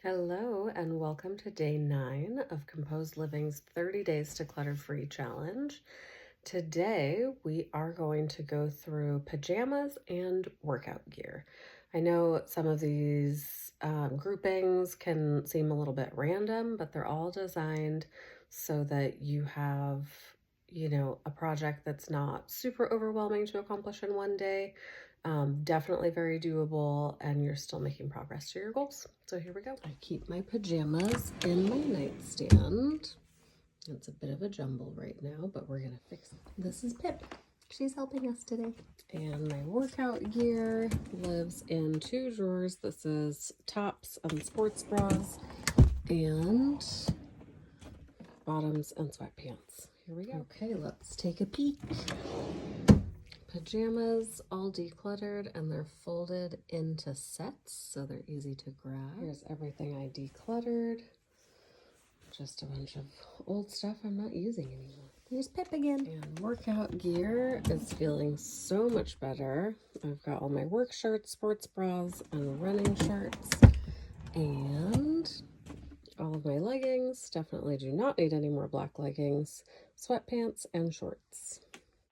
Hello and welcome to day 9 of Composed Living's 30 Days to Clutter-Free Challenge. Today we are going to go through pajamas and workout gear. I know some of these groupings can seem a little bit random, but they're all designed so that you have, a project that's not super overwhelming to accomplish in one day. Definitely very doable, and you're still making progress to your goals. So here we go. I keep my pajamas in my nightstand. It's a bit of a jumble right now, but we're gonna fix it. This is Pip. She's helping us today. And my workout gear lives in 2 drawers. This is tops and sports bras and bottoms and sweatpants. Here we go. Okay, let's take a peek. Pajamas all decluttered, and they're folded into sets so they're easy to grab. Here's everything I decluttered. Just a bunch of old stuff I'm not using anymore. There's Pip again. And workout gear is feeling so much better. I've got all my work shirts, sports bras, and running shirts, and all of my leggings. Definitely do not need any more black leggings, sweatpants, and shorts.